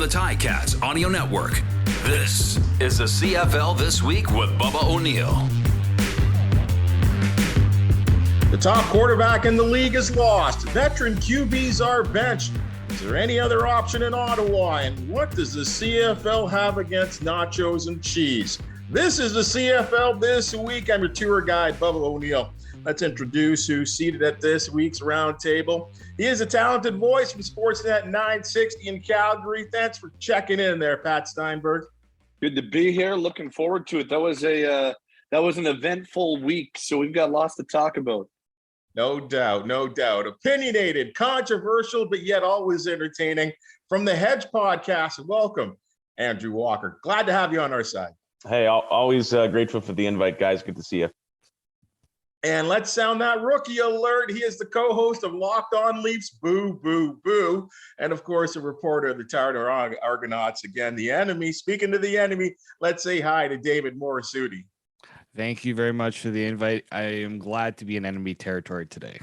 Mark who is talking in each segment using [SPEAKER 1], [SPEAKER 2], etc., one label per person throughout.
[SPEAKER 1] the Ticats Audio Network. This is the CFL This Week with Bubba O'Neil.
[SPEAKER 2] The top quarterback in the league is lost. Veteran QBs are benched. Is there any other option in Ottawa? And what does the CFL have against nachos and cheese? This is the CFL This Week. I'm your tour guide, Bubba O'Neil. Let's introduce who's seated at this week's round table. He is a talented voice from Sportsnet 960 in Calgary. Thanks for checking in there, Pat Steinberg.
[SPEAKER 3] Good to be here. Looking forward to it. That was an eventful week, so we've got lots to talk about.
[SPEAKER 2] No doubt, no doubt. Opinionated, controversial, but yet always entertaining. From the Hedge podcast, welcome, Andrew Walker. Glad to have you on our side.
[SPEAKER 4] Hey, always grateful for the invite, guys. Good to see you.
[SPEAKER 2] And let's sound that rookie alert. He is the co-host of Locked On Leafs, Boo, Boo, Boo. And, of course, a reporter of the Fajardo Argonauts. Again, the enemy. Speaking to the enemy, let's say hi to David Morassutti.
[SPEAKER 5] Thank you very much for the invite. I am glad to be in enemy territory today.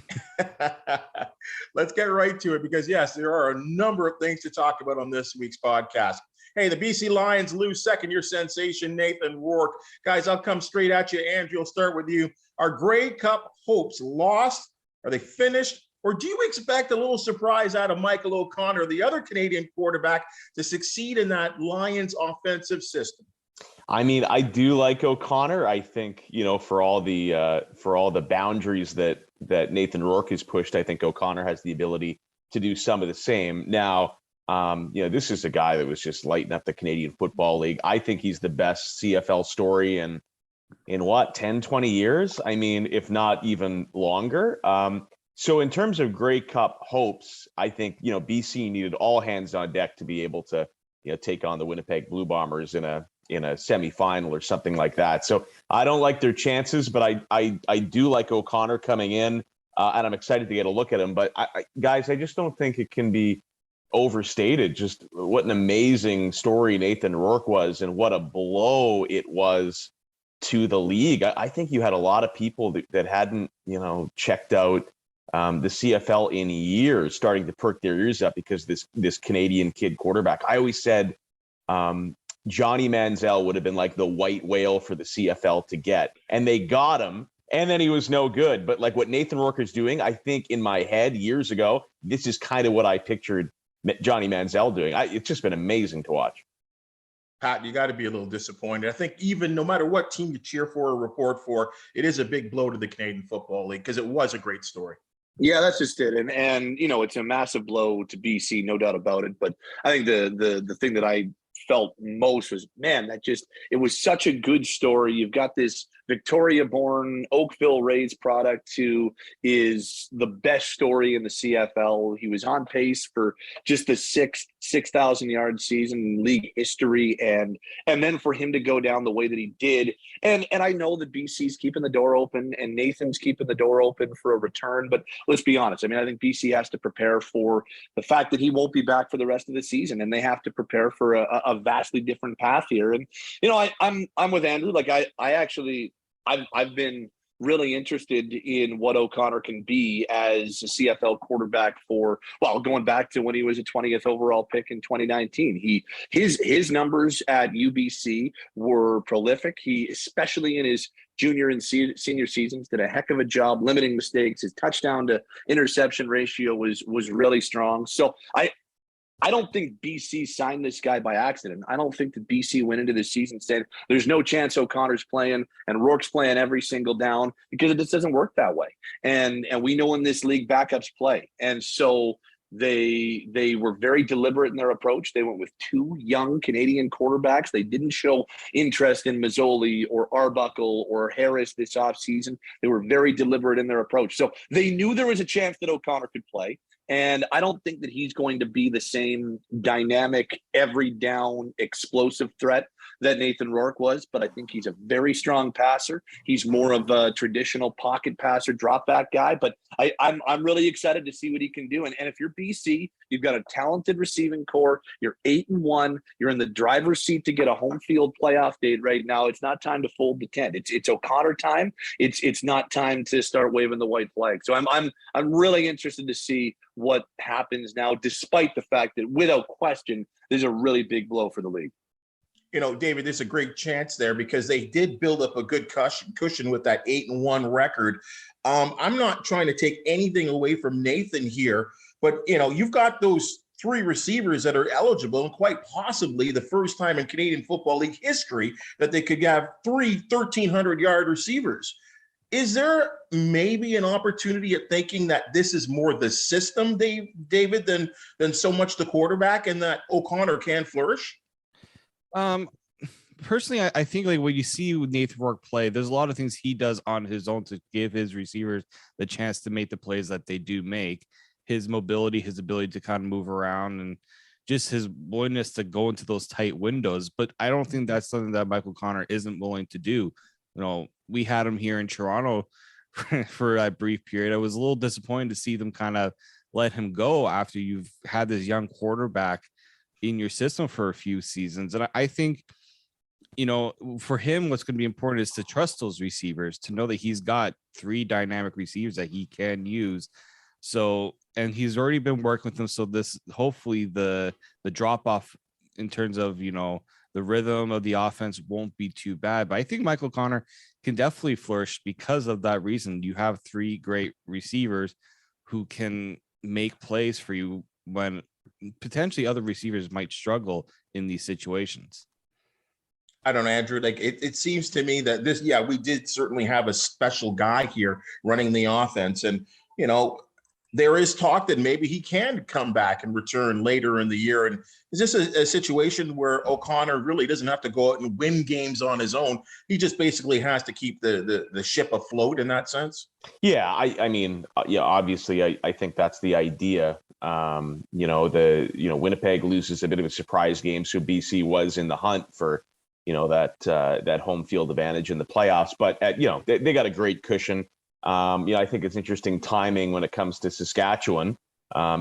[SPEAKER 2] Let's get right to it because, yes, there are a number of things to talk about on this week's podcast. Hey, the BC Lions lose second-year sensation Nathan Rourke. Guys, I'll come straight at you. Andrew, I'll start with you. Are Grey Cup hopes lost? Are they finished? Or do you expect a little surprise out of Michael O'Connor, the other Canadian quarterback, to succeed in that Lions offensive system?
[SPEAKER 4] I mean, I do like O'Connor. I think, for all the boundaries that Nathan Rourke has pushed, I think O'Connor has the ability to do some of the same. Now, this is a guy that was just lighting up the Canadian Football League. I think he's the best CFL story in 10, 20 years? I mean, if not even longer. So in terms of Grey Cup hopes, I think, BC needed all hands on deck to be able to, take on the Winnipeg Blue Bombers in a semifinal or something like that. So I don't like their chances, but I do like O'Connor coming in, and I'm excited to get a look at him. But guys, I just don't think it can be overstated just what an amazing story Nathan Rourke was and what a blow it was to the league. I think you had a lot of people that hadn't, checked out the CFL in years starting to perk their ears up because this Canadian kid quarterback. I always said Johnny Manziel would have been like the white whale for the CFL to get, and they got him, and then he was no good. But like what Nathan Rourke is doing, I think in my head years ago, this is kind of what I pictured Johnny Manziel doing. It's just been amazing to watch.
[SPEAKER 2] Pat, you got to be a little disappointed. I think even no matter what team you cheer for or report for, it is a big blow to the Canadian Football League because it was a great story.
[SPEAKER 3] Yeah, that's just it. And it's a massive blow to BC, no doubt about it. But I think the thing that I felt most was, man, it was such a good story. You've got this Victoria-born, Oakville-raised product who is the best story in the CFL. He was on pace for just the sixth 6,000-yard season in league history, and then for him to go down the way that he did. And I know that BC's keeping the door open, and Nathan's keeping the door open for a return. But let's be honest. I mean, I think BC has to prepare for the fact that he won't be back for the rest of the season, and they have to prepare for a vastly different path here. And I'm with Andrew. Like I've been really interested in what O'Connor can be as a CFL quarterback going back to when he was a 20th overall pick in 2019. His numbers at UBC were prolific. He, especially in his junior and senior seasons, did a heck of a job limiting mistakes. His touchdown to interception ratio was really strong. So I don't think BC signed this guy by accident. I don't think that BC went into the season saying there's no chance O'Connor's playing and Rourke's playing every single down, because it just doesn't work that way. And we know in this league backups play. And so they were very deliberate in their approach. They went with two young Canadian quarterbacks. They didn't show interest in Mazzoli or Arbuckle or Harris this offseason. They were very deliberate in their approach. So they knew there was a chance that O'Connor could play. And I don't think that he's going to be the same dynamic, every down, explosive threat that Nathan Rourke was, but I think he's a very strong passer. He's more of a traditional pocket passer, drop back guy, but I'm really excited to see what he can do. And if you're BC, you've got a talented receiving core. You're 8-1. You're in the driver's seat to get a home field playoff date right now. It's not time to fold the tent. It's O'Connor time. It's not time to start waving the white flag. So I'm really interested to see what happens now, despite the fact that without question, there's a really big blow for the league.
[SPEAKER 2] You know, David, there's a great chance there because they did build up a good cushion with that 8-1 record. I'm not trying to take anything away from Nathan here, but, you know, you've got those 3 receivers that are eligible, and quite possibly the first time in Canadian Football League history that they could have 3 1,300-yard receivers. Is there maybe an opportunity at thinking that this is more the system, David, than so much the quarterback, and that O'Connor can flourish?
[SPEAKER 5] Personally, I think like when you see Nathan Rourke play, there's a lot of things he does on his own to give his receivers the chance to make the plays that they do make. His mobility, his ability to kind of move around, and just his willingness to go into those tight windows. But I don't think that's something that Michael O'Connor isn't willing to do. You know, we had him here in Toronto for a brief period. I was a little disappointed to see them kind of let him go after you've had this young quarterback in your system for a few seasons. And I think, you know, for him, what's going to be important is to trust those receivers, to know that he's got 3 dynamic receivers that he can use. So, and he's already been working with them. So this, hopefully the drop off in terms of, you know, the rhythm of the offense won't be too bad. But I think Michael O'Connor can definitely flourish because of that reason. You have 3 great receivers who can make plays for you when potentially other receivers might struggle in these situations.
[SPEAKER 2] I don't know, Andrew, like it seems to me that this, we did certainly have a special guy here running the offense. And, you know, there is talk that maybe he can come back and return later in the year. And is this a situation where O'Connor really doesn't have to go out and win games on his own? He just basically has to keep the ship afloat in that sense?
[SPEAKER 4] Yeah, I mean, obviously, I think that's the idea. Winnipeg loses a bit of a surprise game, so BC was in the hunt for, that home field advantage in the playoffs. But they got a great cushion. I think it's interesting timing when it comes to Saskatchewan,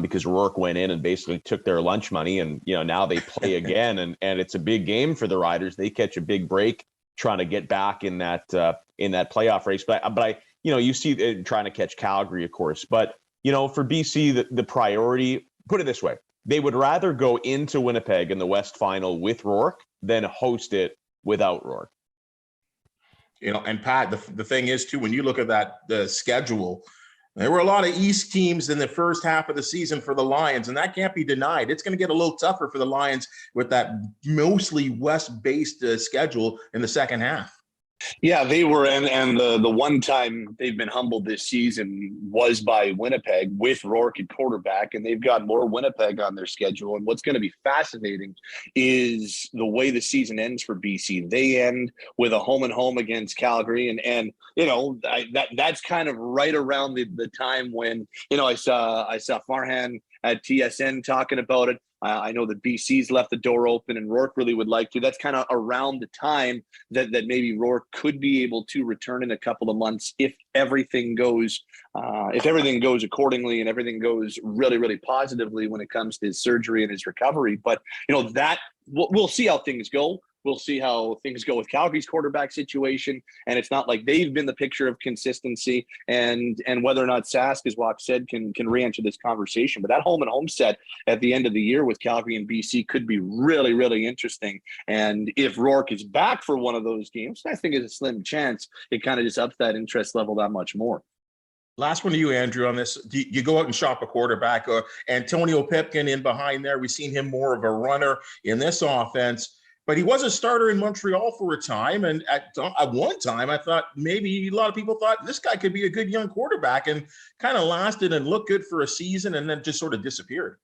[SPEAKER 4] because Rourke went in and basically took their lunch money, and now they play again, and it's a big game for the Riders. They catch a big break trying to get back in that playoff race. But you see trying to catch Calgary, of course. But for BC, the priority, put it this way, they would rather go into Winnipeg in the West Final with Rourke than host it without Rourke.
[SPEAKER 2] And Pat, the thing is too, when you look at the schedule, there were a lot of East teams in the first half of the season for the Lions, and that can't be denied. It's going to get a little tougher for the Lions with that mostly West-based schedule in the second half.
[SPEAKER 3] Yeah, they were, and the one time they've been humbled this season was by Winnipeg with Rourke at quarterback, and they've got more Winnipeg on their schedule. And what's going to be fascinating is the way the season ends for BC. They end with a home and home against Calgary, and that's kind of right around the time when I saw Farhan at TSN talking about it. I know that BC's left the door open and Rourke really would like to. That's kind of around the time that maybe Rourke could be able to return in a couple of months if everything goes accordingly and everything goes really, really positively when it comes to his surgery and his recovery. But that we'll see how things go. We'll see how things go with Calgary's quarterback situation. And it's not like they've been the picture of consistency, and whether or not Sask, as Wap said, can re-enter this conversation. But that home and home set at the end of the year with Calgary and BC could be really, really interesting. And if Rourke is back for one of those games, I think it's a slim chance. It kind of just ups that interest level that much more.
[SPEAKER 2] Last one to you, Andrew, on this. You go out and shop a quarterback. Antonio Pipkin in behind there. We've seen him more of a runner in this offense. But he was a starter in Montreal for a time, and at one time I thought maybe a lot of people thought this guy could be a good young quarterback, and kind of lasted and looked good for a season and then just sort of disappeared.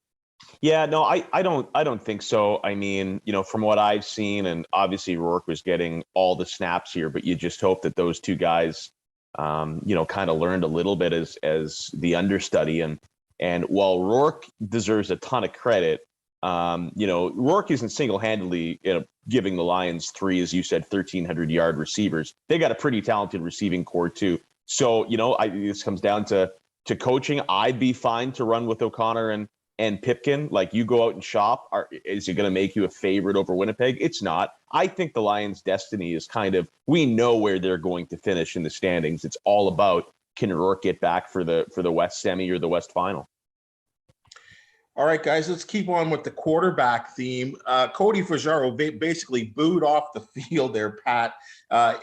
[SPEAKER 4] Yeah, no, I don't think so. I mean, from what I've seen, and obviously Rourke was getting all the snaps here, but you just hope that those two guys, kind of learned a little bit as the understudy, and while Rourke deserves a ton of credit. Rourke isn't single-handedly giving the Lions 3, as you said, 1,300-yard receivers. They got a pretty talented receiving core too. So, this comes down to coaching. I'd be fine to run with O'Connor and Pipkin. Like, you go out and shop. Is it going to make you a favorite over Winnipeg? It's not. I think the Lions' destiny is we know where they're going to finish in the standings. It's all about, can Rourke get back for the West semi or the West final?
[SPEAKER 2] All right, guys, let's keep on with the quarterback theme. Cody Fajardo basically booed off the field there, Pat,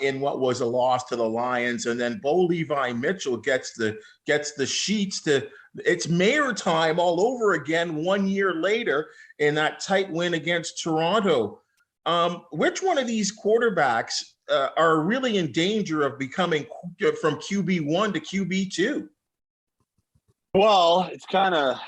[SPEAKER 2] in what was a loss to the Lions. And then Levi Mitchel gets the sheets to it's mayor time all over again 1 year later in that tight win against Toronto. Which one of these quarterbacks are really in danger of becoming from QB1 to QB2?
[SPEAKER 3] Well, it's kind of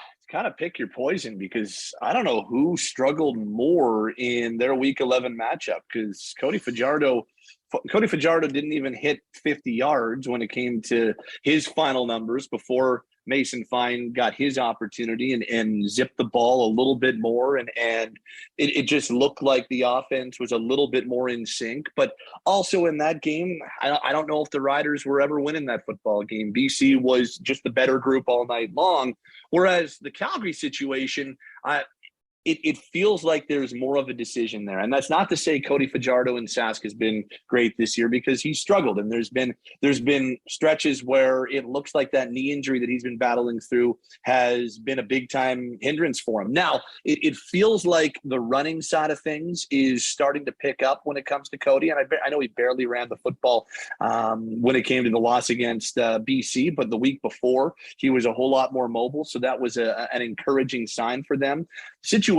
[SPEAKER 3] pick your poison, because I don't know who struggled more in their Week 11 matchup, because Cody Fajardo didn't even hit 50 yards when it came to his final numbers before Mason Fine got his opportunity and zipped the ball a little bit more. And it just looked like the offense was a little bit more in sync. But also in that game, I don't know if the Riders were ever winning that football game. BC was just the better group all night long. Whereas the Calgary situation, it feels like there's more of a decision there. And that's not to say Cody Fajardo in Sask has been great this year, because he's struggled. And there's been stretches where it looks like that knee injury that he's been battling through has been a big time hindrance for him. Now, it feels like the running side of things is starting to pick up when it comes to Cody. And I know he barely ran the football when it came to the loss against BC, but the week before he was a whole lot more mobile. So that was an encouraging sign for them. Situation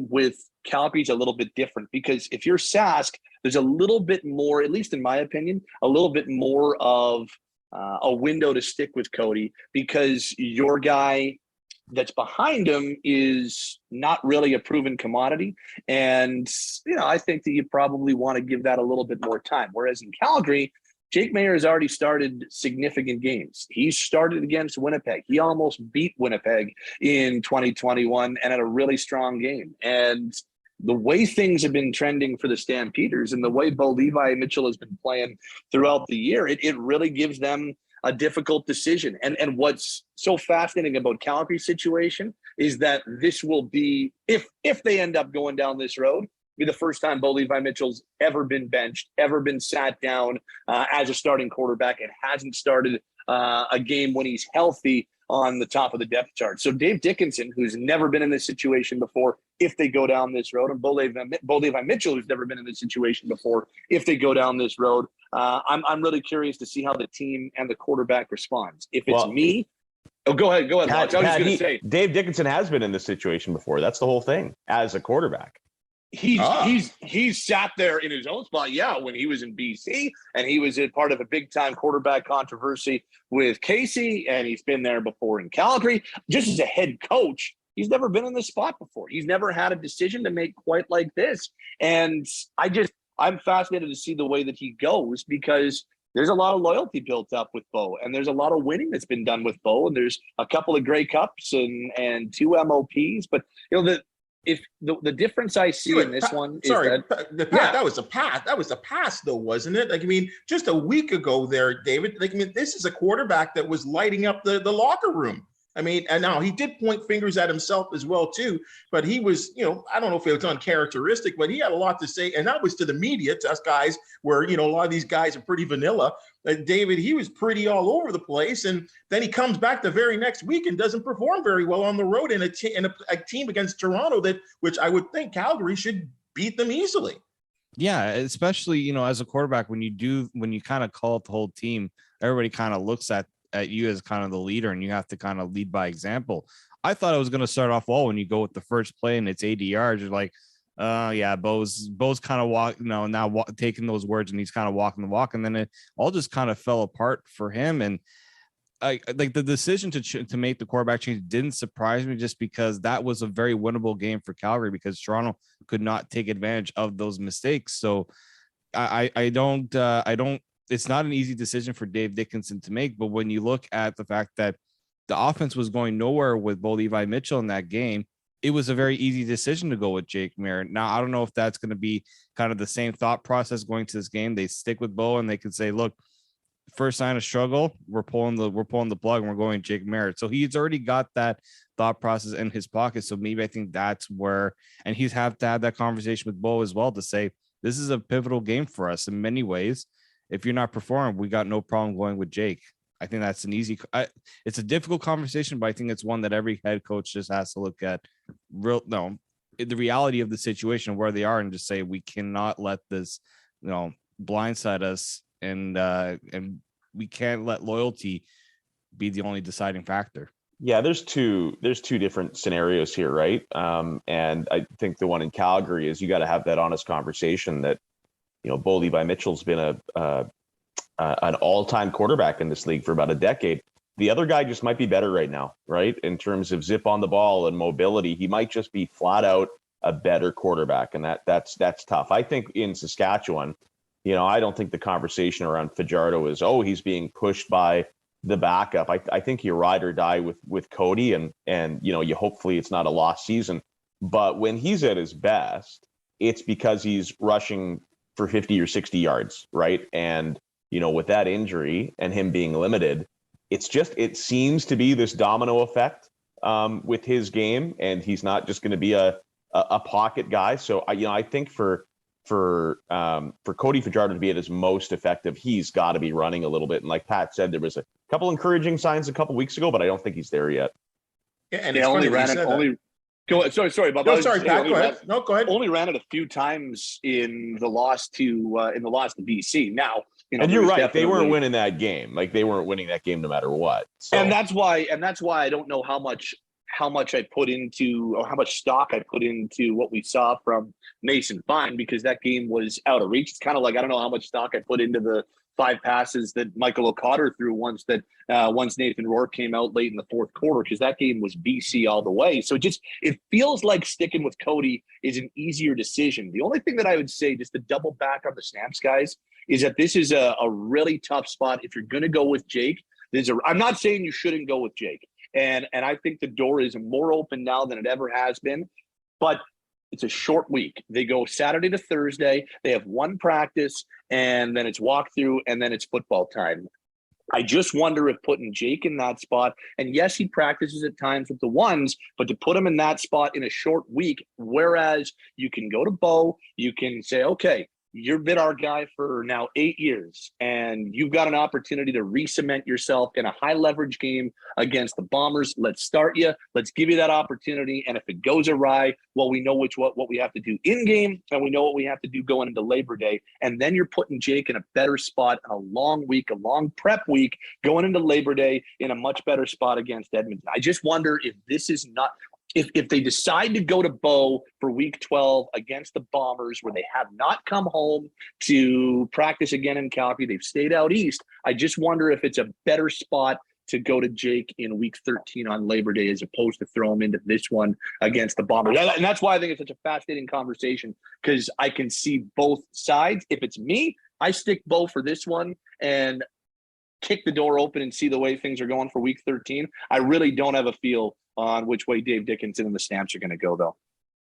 [SPEAKER 3] with Calgary's a little bit different, because if you're Sask, there's a little bit more, at least in my opinion, a little bit more of a window to stick with Cody, because your guy that's behind him is not really a proven commodity. And, I think that you probably want to give that a little bit more time. Whereas in Calgary, Jake Maier has already started significant games. He started against Winnipeg. He almost beat Winnipeg in 2021 and had a really strong game. And the way things have been trending for the Stampeders and the way Levi and Mitchell has been playing throughout the year, it really gives them a difficult decision. And what's so fascinating about Calgary's situation is that this will be, if they end up going down this road, be the first time Levi Mitchell's ever been benched, ever been sat down as a starting quarterback, and hasn't started a game when he's healthy on the top of the depth chart. So Dave Dickinson, who's never been in this situation before, if they go down this road, and Levi Mitchell, who's never been in this situation before, if they go down this road, I'm really curious to see how the team and the quarterback responds. If it's me, go ahead.
[SPEAKER 4] Pat,
[SPEAKER 3] I was just going to say,
[SPEAKER 4] Dave Dickinson has been in this situation before. That's the whole thing as a quarterback.
[SPEAKER 3] He's sat there in his own spot, when he was in BC, and he was a part of a big time quarterback controversy with Casey, and he's been there before in Calgary. Just as a head coach, he's never been in this spot before. He's never had a decision to make quite like this, and I'm fascinated to see the way that he goes, because there's a lot of loyalty built up with Bo, and there's a lot of winning that's been done with Bo, and there's a couple of Grey Cups and 2 MOPs, but if the difference I see in this one is
[SPEAKER 2] that was a pass. That was a pass, though, wasn't it? Just a week ago there, David. This is a quarterback that was lighting up the locker room. And now he did point fingers at himself as well, too. But he was, I don't know if it was uncharacteristic, but he had a lot to say. And that was to the media, to us guys, where, a lot of these guys are pretty vanilla. David, he was pretty all over the place. And then he comes back the very next week and doesn't perform very well on the road in a team against Toronto, which I would think Calgary should beat them easily.
[SPEAKER 5] Yeah, especially, as a quarterback, when you kind of call up the whole team, everybody kind of looks at you as kind of the leader, and you have to kind of lead by example. I thought it was going to start off well when you go with the first play and it's 80 yards. You're like, Bo's kind of taking those words, and he's kind of walking the walk, and then it all just kind of fell apart for him. And like the decision to make the quarterback change didn't surprise me, just because that was a very winnable game for Calgary, because Toronto could not take advantage of those mistakes. So I don't. It's not an easy decision for Dave Dickinson to make, but when you look at the fact that the offense was going nowhere with Levi Mitchell in that game, it was a very easy decision to go with Jake Maier. Now, I don't know if that's going to be kind of the same thought process going to this game. They stick with Bo, and they can say, look, first sign of struggle, we're pulling the plug, and we're going Jake Maier. So he's already got that thought process in his pocket. So maybe I think that's where, and he's have to have that conversation with Bo as well to say, this is a pivotal game for us in many ways. If you're not performing, we got no problem going with Jake. I think that's an easy. It's a difficult conversation, but I think it's one that every head coach just has to look at. The reality of the situation where they are, and just say we cannot let this, blindside us, and we can't let loyalty be the only deciding factor.
[SPEAKER 4] Yeah, there's two different scenarios here, right? And I think the one in Calgary is you got to have that honest conversation that, Bo Levi Mitchell's been an all-time quarterback in this league for about a decade. The other guy just might be better right now, right? In terms of zip on the ball and mobility, he might just be flat out a better quarterback, and that's tough. I think in Saskatchewan, I don't think the conversation around Fajardo is, he's being pushed by the backup. I think you ride or die with Cody, and you hopefully it's not a lost season. But when he's at his best, it's because he's rushing for 50 or 60 yards, right? And with that injury and him being limited, it seems to be this domino effect with his game, and he's not just going to be a pocket guy. So I think for Cody Fajardo to be at his most effective, he's got to be running a little bit. And like Pat said, there was a couple encouraging signs a couple weeks ago, but I don't think he's there yet.
[SPEAKER 2] Yeah, and it's only ran it.
[SPEAKER 3] Sorry, Bob.
[SPEAKER 2] No, sorry, Pat. Go ahead. No, go ahead.
[SPEAKER 3] Only ran it a few times in the loss to BC. Now,
[SPEAKER 4] and you're right. They weren't winning that game. Like, they weren't winning that game no matter what. So.
[SPEAKER 3] And that's why I don't know how much I put into, or how much stock I put into what we saw from Mason Fine, because that game was out of reach. It's kind of like, I don't know how much stock I put into the 5 passes that Michael O'Connor threw once Nathan Rourke came out late in the fourth quarter, because that game was BC all the way. So it feels like sticking with Cody is an easier decision. The only thing that I would say, just to double back on the snaps, guys, is that this is a really tough spot. If you're going to go with Jake, I'm not saying you shouldn't go with Jake. And I think the door is more open now than it ever has been. But it's a short week. They go Saturday to Thursday. They have one practice, and then it's walkthrough, and then it's football time. I just wonder if putting Jake in that spot, and yes, he practices at times with the ones, but to put him in that spot in a short week, whereas you can go to Bo, you can say, okay, you've been our guy for now 8 years, and you've got an opportunity to re-cement yourself in a high-leverage game against the Bombers. Let's start you. Let's give you that opportunity, and if it goes awry, well, we know what we have to do in-game, and we know what we have to do going into Labor Day, and then you're putting Jake in a better spot in a long week, a long prep week, going into Labor Day in a much better spot against Edmonton. I just wonder if this is not – if they decide to go to Bo for week 12 against the Bombers, where they have not come home to practice again in Calgary, they've stayed out east, I just wonder if it's a better spot to go to Jake in week 13 on Labor Day, as opposed to throw him into this one against the Bombers. And that's why I think it's such a fascinating conversation, because I can see both sides. If it's me, I stick Bo for this one and kick the door open and see the way things are going for week 13. I really don't have a feel on which way Dave Dickinson and the Stamps are going to go, though.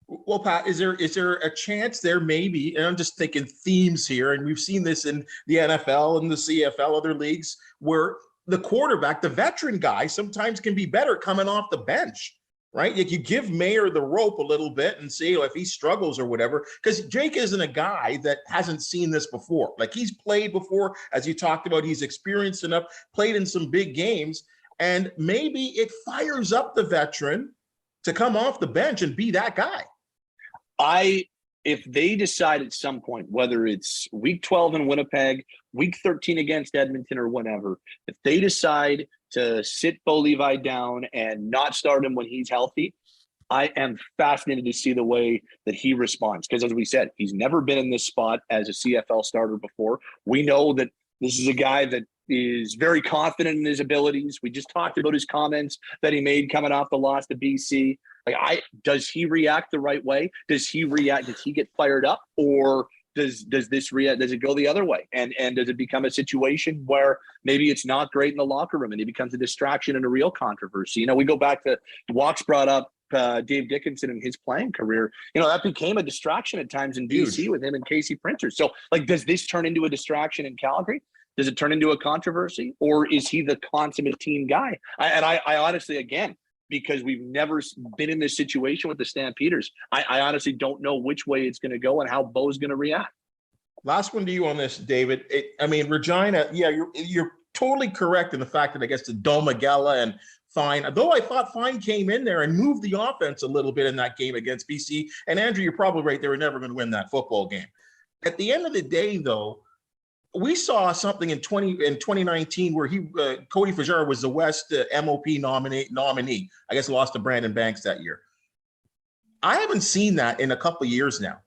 [SPEAKER 2] Well, Pat, is there a chance there maybe, and I'm just thinking themes here, and we've seen this in the NFL and the CFL, other leagues, where the quarterback, the veteran guy, sometimes can be better coming off the bench, right? Like, you give Mayer the rope a little bit and see if he struggles or whatever, because Jake isn't a guy that hasn't seen this before. Like, he's played before, as you talked about, he's experienced enough, played in some big games. And maybe it fires up the veteran to come off the bench and be that guy.
[SPEAKER 3] If they decide at some point, whether it's week 12 in Winnipeg, week 13 against Edmonton, or whatever, if they decide to sit Bo Levi down and not start him when he's healthy, I am fascinated to see the way that he responds. Because as we said, he's never been in this spot as a CFL starter before. We know that this is a guy that is very confident in his abilities. We just talked about his comments that he made coming off the loss to BC. Does he react the right way? Does he get fired up, or does it go the other way? And does it become a situation where maybe it's not great in the locker room and it becomes a distraction and a real controversy? We go back to Walks brought up Dave Dickinson in his playing career. That became a distraction at times in BC with him and Casey Printer. So, does this turn into a distraction in Calgary? Does it turn into a controversy, or is he the consummate team guy? I honestly, again, because we've never been in this situation with the Stampeders, I honestly don't know which way it's going to go and how Bo's going to react.
[SPEAKER 2] Last one to you on this, David. Regina, yeah, you're totally correct in the fact that I guess the Domagala and Fine, though I thought Fine came in there and moved the offense a little bit in that game against BC. And Andrew, you're probably right. They were never going to win that football game. At the end of the day, though, we saw something in 2019 where Cody Fajardo was the West MOP nominee. I guess lost to Brandon Banks that year. I haven't seen that in a couple of years now.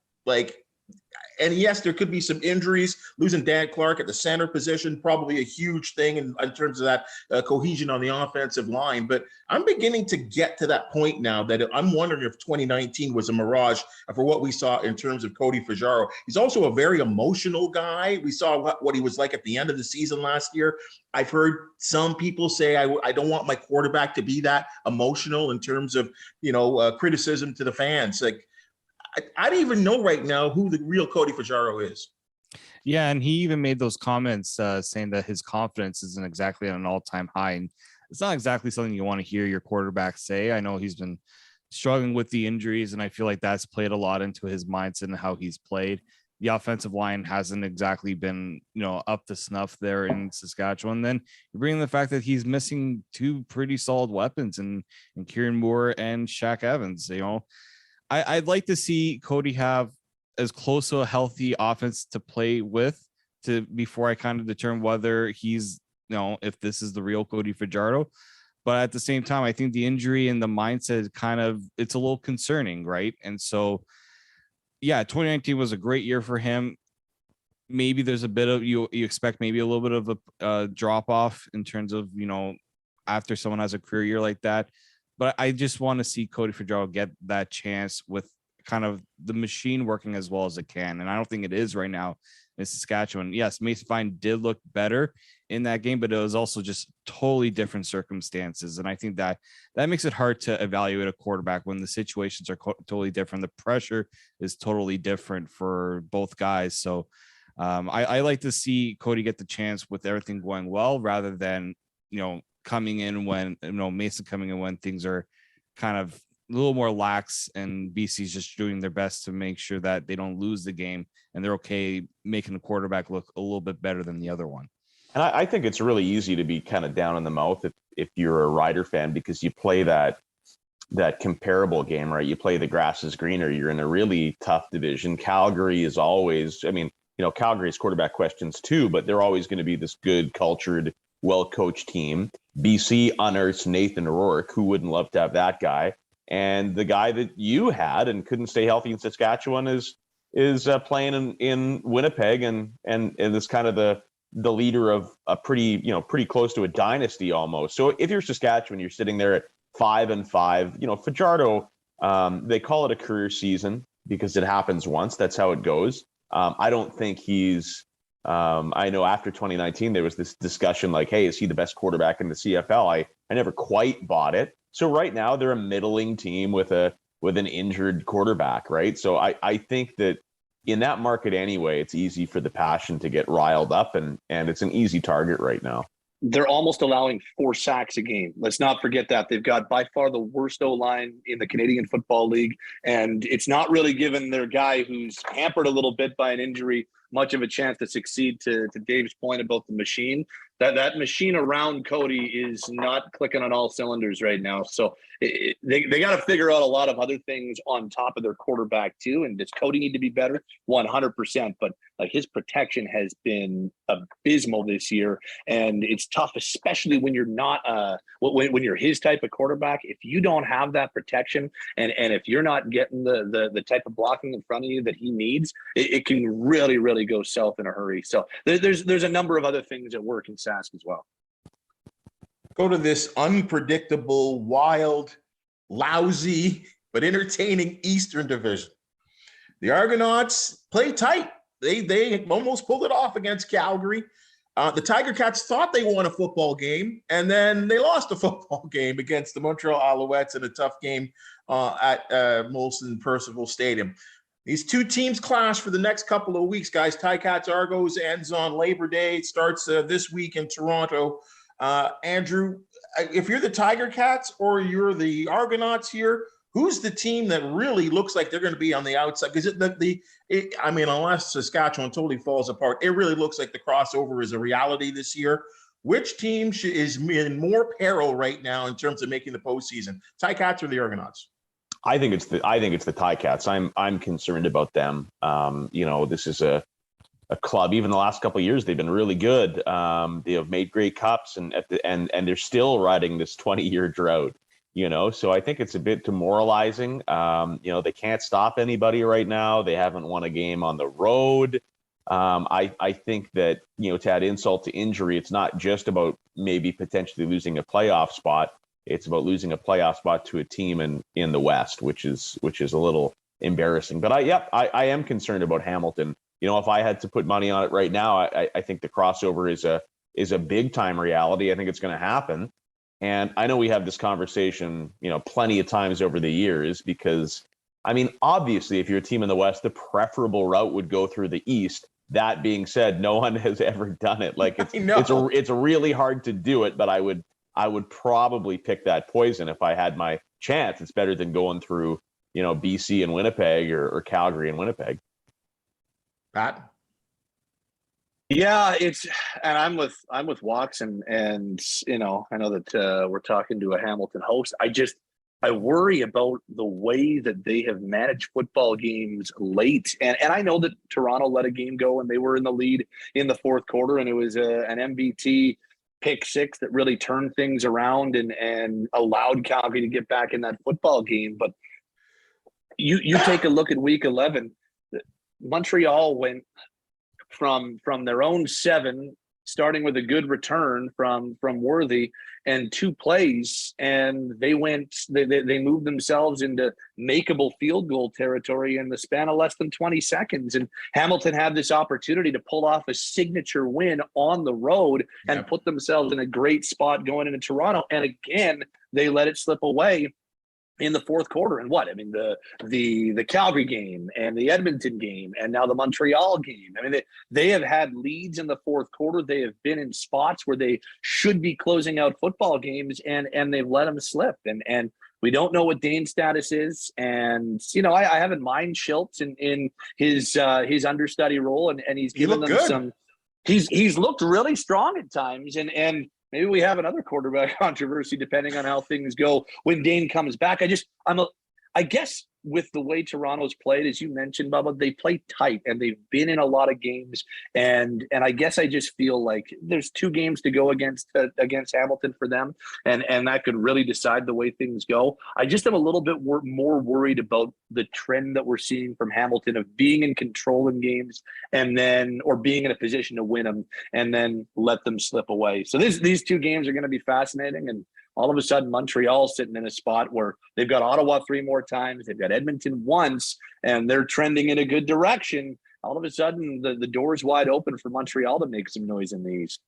[SPEAKER 2] And yes, there could be some injuries. Losing Dan Clark at the center position, probably a huge thing in terms of that cohesion on the offensive line. But I'm beginning to get to that point now that I'm wondering if 2019 was a mirage for what we saw in terms of Cody Fajardo. He's also a very emotional guy. We saw what he was like at the end of the season last year. I've heard some people say, I don't want my quarterback to be that emotional in terms of, criticism to the fans. I don't even know right now who the real Cody Fajardo is.
[SPEAKER 5] Yeah, and he even made those comments saying that his confidence isn't exactly at an all-time high. And it's not exactly something you want to hear your quarterback say. I know he's been struggling with the injuries, and I feel like that's played a lot into his mindset and how he's played. The offensive line hasn't exactly been, up to snuff there in Saskatchewan. Then you bring in the fact that he's missing two pretty solid weapons in Kieran Moore and Shaq Evans. I'd like to see Cody have as close to a healthy offense to play with before I kind of determine whether he's, if this is the real Cody Fajardo. But at the same time, I think the injury and the mindset it's a little concerning, right? And so, yeah, 2019 was a great year for him. Maybe there's a bit of, you expect maybe a little bit of a drop off in terms of, after someone has a career year like that. But I just want to see Cody Fajardo get that chance with kind of the machine working as well as it can. And I don't think it is right now in Saskatchewan. Yes, Mason Fine did look better in that game, but it was also just totally different circumstances. And I think that makes it hard to evaluate a quarterback when the situations are totally different. The pressure is totally different for both guys. So I like to see Cody get the chance with everything going well rather than, coming in when Mason coming in when things are kind of a little more lax and BC's just doing their best to make sure that they don't lose the game and they're okay making the quarterback look a little bit better than the other one.
[SPEAKER 4] And I think it's really easy to be kind of down in the mouth if you're a Rider fan, because you play that comparable game, right? You play the grass is greener. You're in a really tough division. Calgary is always, Calgary's quarterback questions too, but they're always going to be this good, cultured, well-coached team. BC unearths Nathan Rourke. Who wouldn't love to have that guy? And the guy that you had and couldn't stay healthy in Saskatchewan is playing in Winnipeg and is kind of the leader of a pretty close to a dynasty almost. So if you're Saskatchewan, you're sitting there at 5-5. Fajardo, they call it a career season because it happens once. That's how it goes. I don't think he's. I know after 2019, there was this discussion like, hey, is he the best quarterback in the CFL? I never quite bought it. So right now they're a middling team with an injured quarterback, right? So I think that in that market anyway, it's easy for the passion to get riled up and it's an easy target right now.
[SPEAKER 3] They're almost allowing 4 sacks a game. Let's not forget that. They've got by far the worst O-line in the Canadian Football League, and it's not really given their guy who's hampered a little bit by an injury much of a chance to succeed. To Dave's point about the machine, that machine around Cody is not clicking on all cylinders right now. So they got to figure out a lot of other things on top of their quarterback too. And does Cody need to be better? 100%. But his protection has been abysmal this year, and it's tough, especially when you're not when you're his type of quarterback. If you don't have that protection, and if you're not getting the type of blocking in front of you that he needs, it can really, really go south in a hurry. So there's a number of other things at work in Sask as well.
[SPEAKER 2] Go to this unpredictable, wild, lousy, but entertaining Eastern Division. The Argonauts play tight. They almost pulled it off against Calgary. The Tiger Cats thought they won a football game, and then they lost a football game against the Montreal Alouettes in a tough game at Molson Percival Stadium. These two teams clash for the next couple of weeks, guys. Ticats Argos ends on Labor Day. It starts this week in Toronto. Andrew, if you're the Tiger Cats or you're the Argonauts here, who's the team that really looks like they're going to be on the outside? Because unless Saskatchewan totally falls apart, it really looks like the crossover is a reality this year. which team is in more peril right now in terms of making the postseason? Ticats or the Argonauts?
[SPEAKER 4] I think it's the Ticats. I'm concerned about them. This is a club. Even the last couple of years, they've been really good. They have made great cups, and they're still riding this 20-year drought. So I think it's a bit demoralizing. They can't stop anybody right now. They haven't won a game on the road. I think that, to add insult to injury, it's not just about maybe potentially losing a playoff spot. It's about losing a playoff spot to a team in the West, which is a little embarrassing. But I am concerned about Hamilton. If I had to put money on it right now, I think the crossover is a big time reality. I think it's going to happen. And I know we have this conversation, plenty of times over the years, because, obviously, if you're a team in the West, the preferable route would go through the East. That being said, no one has ever done it. Like it's really hard to do it, but I would probably pick that poison if I had my chance. It's better than going through, BC and Winnipeg or Calgary and Winnipeg.
[SPEAKER 2] Pat?
[SPEAKER 3] Yeah, and I'm with Watson, and I know that we're talking to a Hamilton host. I worry about the way that they have managed football games late, and I know that Toronto let a game go and they were in the lead in the fourth quarter, and it was an MBT pick six that really turned things around and allowed Calgary to get back in that football game. But you take a look at Week 11, Montreal went from their own 7, starting with a good return from Worthy and 2 plays, and they moved themselves into makeable field goal territory in the span of less than 20 seconds. And Hamilton had this opportunity to pull off a signature win on the road and put themselves in a great spot going into Toronto. And again, they let it slip away in the fourth quarter. And the Calgary game and the Edmonton game and now the Montreal game. They have had leads in the fourth quarter. They have been in spots where they should be closing out football games, and they've let them slip. And we don't know what Dane's status is. And, I have in mind Schultz in his understudy role, and he's given them some. He's looked really strong at times, and maybe we have another quarterback controversy depending on how things go when Dane comes back. I guess with the way Toronto's played, as you mentioned, Bubba, they play tight and they've been in a lot of games. And I guess I just feel like there's 2 games to go against Hamilton for them. And that could really decide the way things go. I just am a little bit more worried about the trend that we're seeing from Hamilton of being in control in games or being in a position to win them and then let them slip away. So these 2 games are going to be fascinating. And all of a sudden, Montreal's sitting in a spot where they've got Ottawa 3 more times, they've got Edmonton once, and they're trending in a good direction. All of a sudden, the door's wide open for Montreal to make some noise in the East.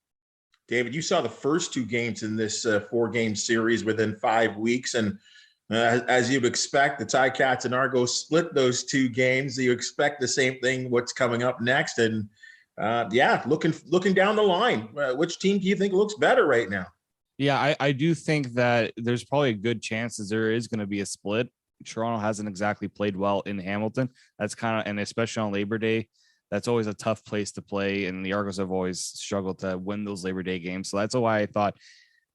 [SPEAKER 2] David, you saw the first 2 games in this 4-game series within 5 weeks, and as you'd expect, the Ticats and Argos split those 2 games. You expect the same thing. What's coming up next? And looking down the line, which team do you think looks better right now?
[SPEAKER 5] Yeah, I do think that there's probably a good chance that there is going to be a split. Toronto hasn't exactly played well in Hamilton. That's and especially on Labor Day, that's always a tough place to play. And the Argos have always struggled to win those Labor Day games. So that's why I thought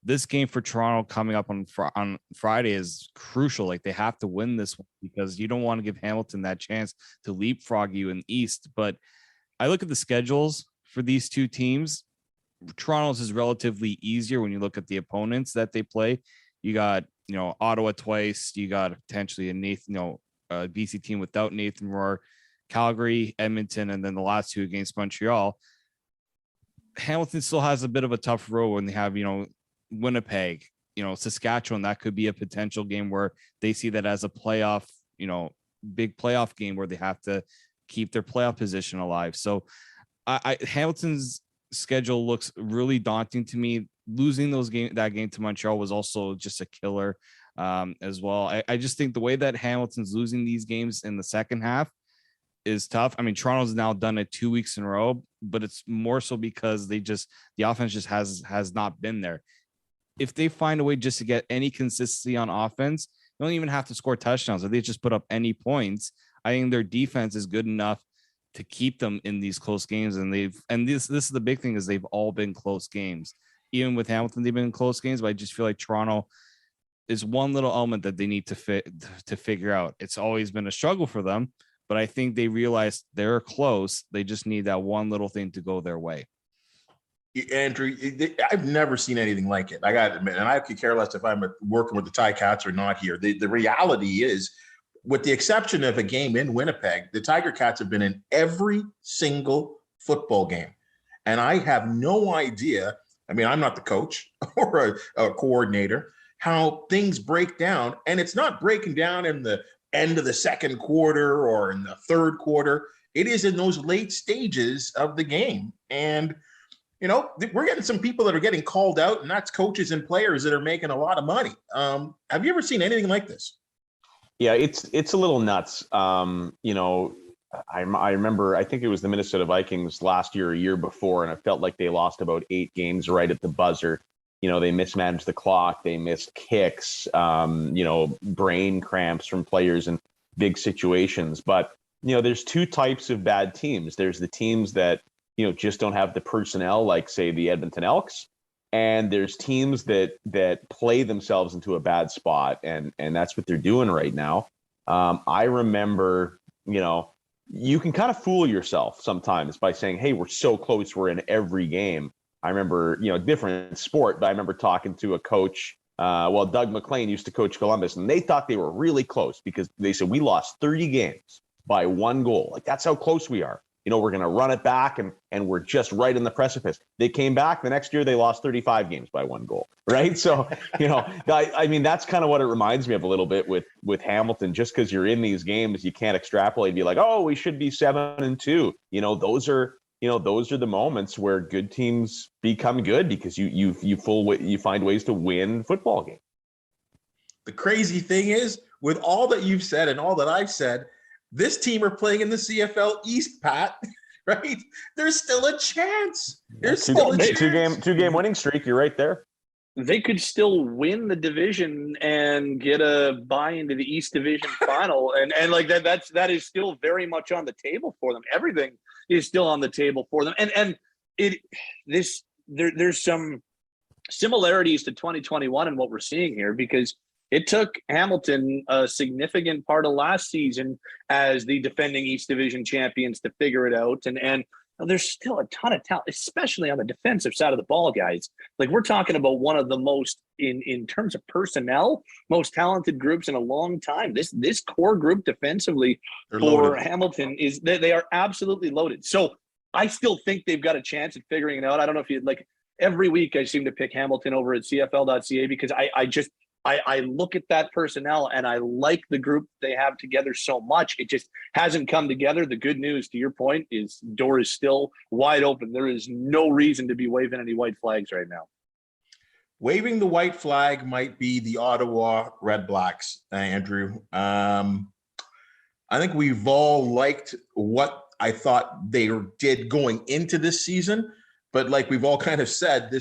[SPEAKER 5] this game for Toronto coming up on Friday is crucial. Like, they have to win this one because you don't want to give Hamilton that chance to leapfrog you in the East. But I look at the schedules for these 2 teams. Toronto's is relatively easier when you look at the opponents that they play. You got, Ottawa twice. You got potentially a BC team without Nathan Rourke, Calgary, Edmonton, and then the last 2 against Montreal. Hamilton still has a bit of a tough road when they have, Winnipeg, Saskatchewan. That could be a potential game where they see that as a playoff, big playoff game where they have to keep their playoff position alive. So Hamilton's schedule looks really daunting to me. Losing that game to Montreal was also just a killer as well. I just think the way that Hamilton's losing these games in the second half is tough. Toronto's now done it 2 weeks in a row, but it's more so because the offense just has not been there. If they find a way just to get any consistency on offense, they don't even have to score touchdowns. If they just put up any points, I think their defense is good enough to keep them in these close games. And this is the big thing, is they've all been close games. even with Hamilton, they've been in close games, but I just feel like Toronto is one little element that they need to figure out. It's always been a struggle for them, but I think they realize they're close. They just need that one little thing to go their way.
[SPEAKER 2] Andrew, I've never seen anything like it. I got to admit, and I could care less if I'm working with the Ticats or not here. The reality is, with the exception of a game in Winnipeg, the Tiger Cats have been in every single football game. And I have no idea, I mean, I'm not the coach or a coordinator, how things break down. And it's not breaking down in the end of the second quarter or in the third quarter. It is in those late stages of the game. And, you know, we're getting some people that are getting called out, and that's coaches and players that are making a lot of money. Have you ever seen anything like this?
[SPEAKER 4] Yeah, it's a little nuts. You know, I remember, I think it was the Minnesota Vikings last year, a year before, and it felt like they lost about 8 games right at the buzzer. You know, they mismanaged the clock, they missed kicks, you know, brain cramps from players in big situations. But, you know, there's 2 types of bad teams. There's the teams that, you know, just don't have the personnel, like, say, the Edmonton Elks. And there's teams that play themselves into a bad spot. And that's what they're doing right now. I remember, you know, you can kind of fool yourself sometimes by saying, hey, we're so close, we're in every game. I remember, you know, different sport, but I remember talking to a coach. Doug McLean used to coach Columbus, and they thought they were really close because they said, we lost 30 games by 1 goal. Like, that's how close we are. You know, we're going to run it back, and we're just right in the precipice. They came back the next year, they lost 35 games by 1 goal, right? So, you know, I mean, that's kind of what it reminds me of a little bit with Hamilton. Just because you're in these games, you can't extrapolate and be like, oh, we should be 7-2. You know, those are the moments where good teams become good because you find ways to win football games.
[SPEAKER 2] The crazy thing is, with all that you've said and all that I've said, this team are playing in the CFL East, Pat, right? There's still a chance. There's still a chance.
[SPEAKER 4] Two game winning streak. You're right there.
[SPEAKER 3] They could still win the division and get a bye into the East Division final. And like that is still very much on the table for them. Everything is still on the table for them. And there's some similarities to 2021 and what we're seeing here, because it took Hamilton a significant part of last season as the defending East Division champions to figure it out. And there's still a ton of talent, especially on the defensive side of the ball, guys. Like, we're talking about one of the most, in terms of personnel, most talented groups in a long time. This core group defensively for Hamilton is they are absolutely loaded. So I still think they've got a chance at figuring it out. I don't know if you'd like, every week I seem to pick Hamilton over at CFL.ca because I look at that personnel and I like the group they have together so much. It just hasn't come together. The good news, to your point, is door is still wide open. There is no reason to be waving any white flags right now.
[SPEAKER 2] Waving the white flag might be the Ottawa Red Blacks, Andrew. I think we've all liked what I thought they did going into this season. But like we've all kind of said,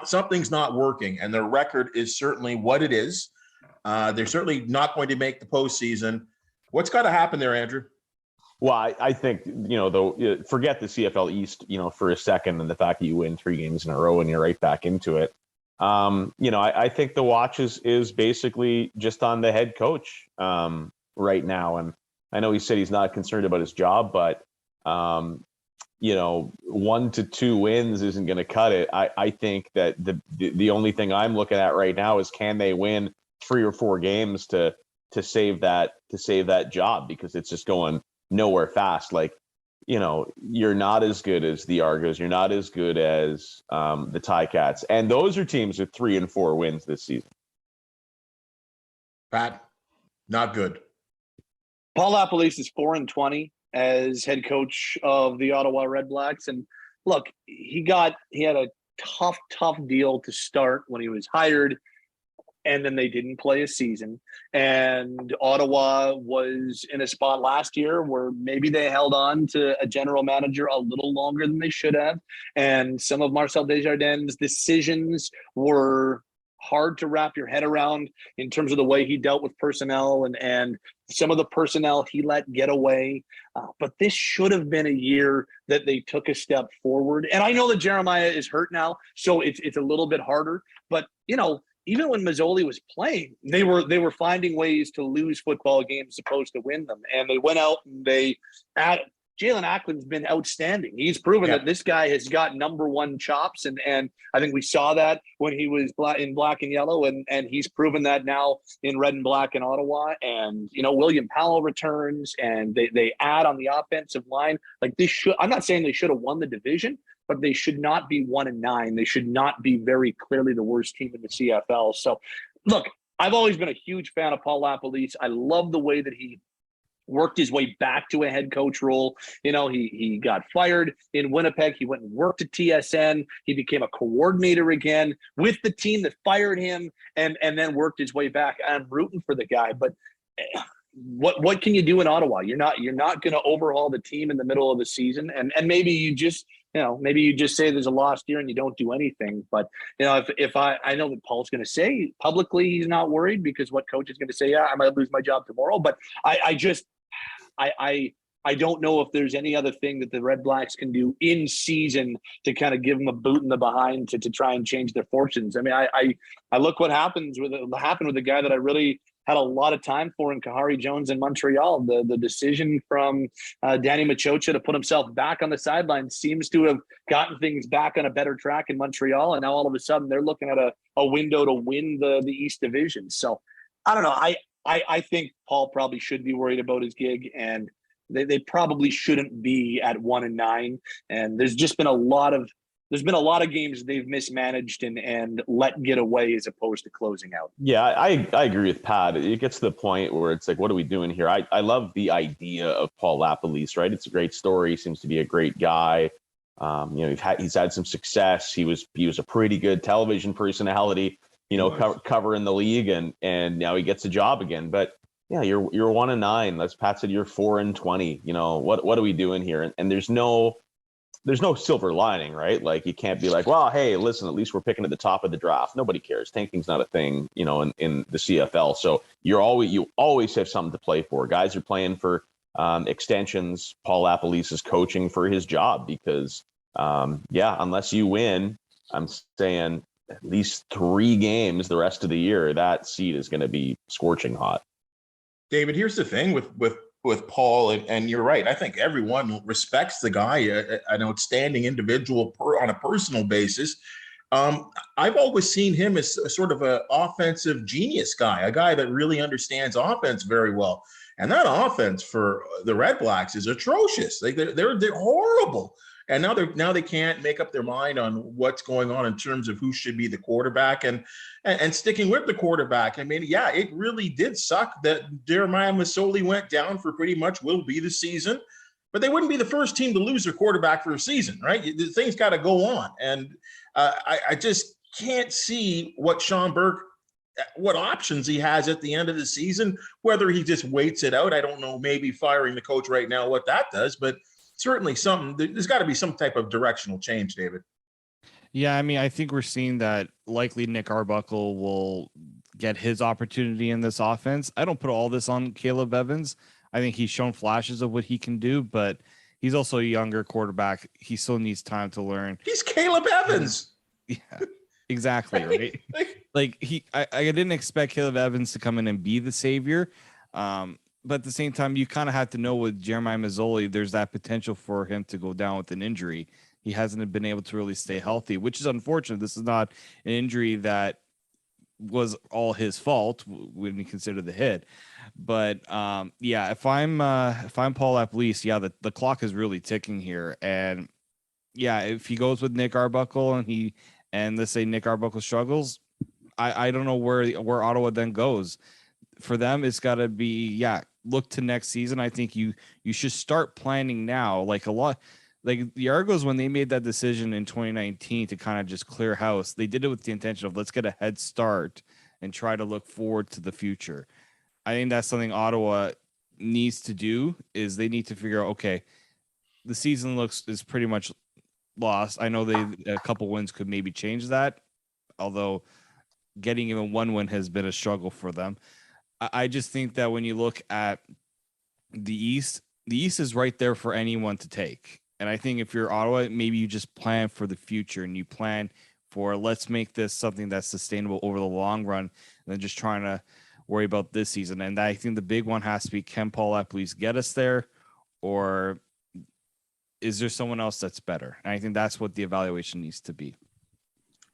[SPEAKER 2] something's not working, and their record is certainly what it is. They're certainly not going to make the postseason. What's got to happen there, Andrew?
[SPEAKER 4] Well, I think, you know, though, forget the CFL East, you know, for a second, and the fact that you win 3 games in a row and you're right back into it. You know, I think the watch is basically just on the head coach right now, and I know he said he's not concerned about his job, but you know, 1 to 2 wins isn't going to cut it. I think that the only thing I'm looking at right now is, can they win 3 or 4 games to save that job, because it's just going nowhere fast. Like, you know, you're not as good as the Argos, you're not as good as the Ticats, and those are teams with 3 and 4 wins this season.
[SPEAKER 2] Pat, not good.
[SPEAKER 3] Paul Lapolice is 4-20 as head coach of the Ottawa Red Blacks. And look, he had a tough deal to start when he was hired, and then they didn't play a season. And Ottawa was in a spot last year where maybe they held on to a general manager a little longer than they should have. And some of Marcel Desjardins' decisions were hard to wrap your head around in terms of the way he dealt with personnel and some of the personnel he let get away. But this should have been a year that they took a step forward. And I know that Jeremiah is hurt now, so it's a little bit harder. But, even when Mazzoli was playing, they were finding ways to lose football games opposed to win them. And they went out and Jalen Ackland's been outstanding. He's proven that this guy has got number one chops, and I think we saw that when he was in black and yellow, and he's proven that now in red and black in Ottawa. And William Powell returns, and they add on the offensive line. Like I'm not saying they should have won the division, but they should not be 1-9. They should not be very clearly the worst team in the CFL. So, look, I've always been a huge fan of Paul Lapolice. I love the way that he worked his way back to a head coach role. He got fired in Winnipeg. He went and worked at TSN. He became a coordinator again with the team that fired him and then worked his way back. I'm rooting for the guy, but what can you do in Ottawa? You're not going to overhaul the team in the middle of the season. And maybe you just, maybe you just say there's a lost year and you don't do anything. But, if I know that Paul's going to say publicly he's not worried because what coach is going to say, yeah, I might lose my job tomorrow. But I don't know if there's any other thing that the Red Blacks can do in season to kind of give them a boot in the behind to try and change their fortunes. I mean, I look what happened with the guy that I really had a lot of time for in Kahari Jones in Montreal. The decision from Danny Machocha to put himself back on the sideline seems to have gotten things back on a better track in Montreal. And now all of a sudden they're looking at a window to win the East Division. So I don't know. I think Paul probably should be worried about his gig, and they probably shouldn't be at 1-9. And there's been a lot of games they've mismanaged and let get away as opposed to closing out.
[SPEAKER 4] Yeah, I agree with Pat. It gets to the point where it's like, what are we doing here? I love the idea of Paul Lapolice, right? It's a great story. He seems to be a great guy. He's had some success. He was a pretty good television personality, covering the league, and now he gets a job again. But yeah, you're 1-9. As Pat said, you're 4-20. What are we doing here? And there's no silver lining, right? Like, you can't be like, well, hey, listen, at least we're picking at the top of the draft. Nobody cares. Tanking's not a thing, in the CFL. So you always have something to play for. Guys are playing for extensions. Paul Lapolice is coaching for his job because, unless you win, I'm saying at least 3 games the rest of the year, that seat is going to be scorching hot.
[SPEAKER 2] David, here's the thing with Paul, and you're right. I think everyone respects the guy, an outstanding individual on a personal basis. I've always seen him as a sort of an offensive genius guy, a guy that really understands offense very well. And that offense for the Red Blacks is atrocious. They're horrible. And now they can't make up their mind on what's going on in terms of who should be the quarterback and sticking with the quarterback. I mean, yeah, it really did suck that Jeremiah Masoli went down for pretty much will be the season, but they wouldn't be the first team to lose their quarterback for a season, right? The thing's got to go on. And I just can't see what Sean Burke, what options he has at the end of the season, whether he just waits it out. I don't know, maybe firing the coach right now, what that does, but certainly there's got to be some type of directional change, David.
[SPEAKER 5] Yeah, I mean, I think we're seeing that likely Nick Arbuckle will get his opportunity in this offense. I don't put all this on Caleb Evans. I think he's shown flashes of what he can do, but he's also a younger quarterback. He still needs time to learn.
[SPEAKER 2] He's Caleb Evans.
[SPEAKER 5] Yeah, exactly, right? I didn't expect Caleb Evans to come in and be the savior. But at the same time, you kind of have to know with Jeremiah Masoli, there's that potential for him to go down with an injury. He hasn't been able to really stay healthy, which is unfortunate. This is not an injury that was all his fault when you consider the hit. But if I'm Paul Lapolice, the clock is really ticking here. And yeah, if he goes with Nick Arbuckle and let's say Nick Arbuckle struggles, I don't know where Ottawa then goes. For them, it's got to be, look to next season. I think you should start planning now. Like the Argos, when they made that decision in 2019 to kind of just clear house, they did it with the intention of let's get a head start and try to look forward to the future. I think that's something Ottawa needs to do, is they need to figure out, okay, the season is pretty much lost. I know a couple wins could maybe change that, although getting even one win has been a struggle for them. I just think that when you look at the East is right there for anyone to take. And I think if you're Ottawa, maybe you just plan for the future and you plan for, let's make this something that's sustainable over the long run, and then just trying to worry about this season. And I think the big one has to be, can Paul Lapolice get us there, or is there someone else that's better? And I think that's what the evaluation needs to be.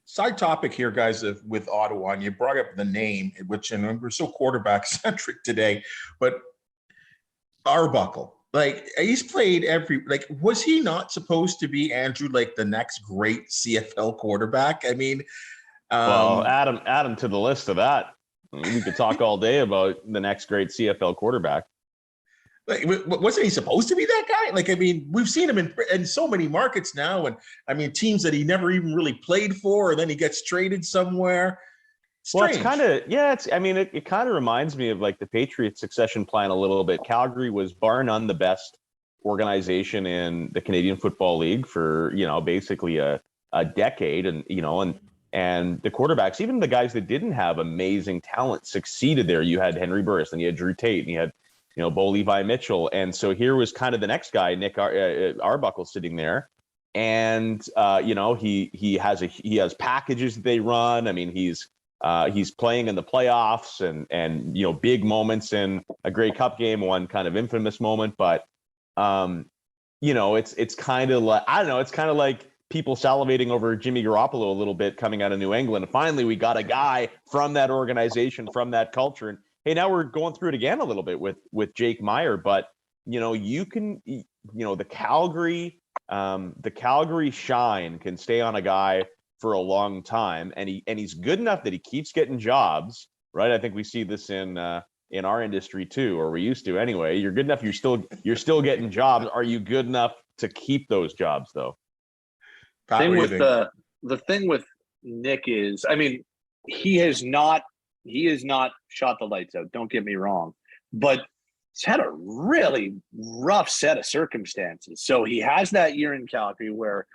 [SPEAKER 2] Side topic here, guys, with Ottawa, and you brought up the name, which, and we're so quarterback centric today, but Arbuckle, like, he's played was he not supposed to be, Andrew, like the next great CFL quarterback? I mean,
[SPEAKER 4] well, add him to the list of that. I mean, we could talk all day about the next great CFL quarterback.
[SPEAKER 2] Like, wasn't he supposed to be that guy? Like, I mean, we've seen him in so many markets now, and I mean, teams that he never even really played for, and then he gets traded somewhere. Strange.
[SPEAKER 4] Well, it's kind of, yeah, it kind of reminds me of like the Patriots succession plan a little bit. Calgary was bar none the best organization in the Canadian Football League for, basically a decade. And, and the quarterbacks, even the guys that didn't have amazing talent, succeeded there. You had Henry Burris, and you had Drew Tate, and you had, Bo Levi Mitchell. And so here was kind of the next guy, Nick Arbuckle, sitting there. And, he has packages that they run. I mean, he's playing in the playoffs and big moments in a Grey Cup game, one kind of infamous moment. But, it's kind of like, I don't know, it's kind of like people salivating over Jimmy Garoppolo a little bit coming out of New England. And finally, we got a guy from that organization, from that culture. And hey, now we're going through it again a little bit with Jake Meyer. But, you can, the Calgary shine can stay on a guy for a long time, and he's good enough that he keeps getting jobs, right? I think we see this in our industry too, or we used to anyway. You're good enough, you're still getting jobs. Are you good enough to keep those jobs though?
[SPEAKER 3] The thing with Nick is, I mean, he has not shot the lights out, don't get me wrong, but he's had a really rough set of circumstances. So he has that year in Calgary where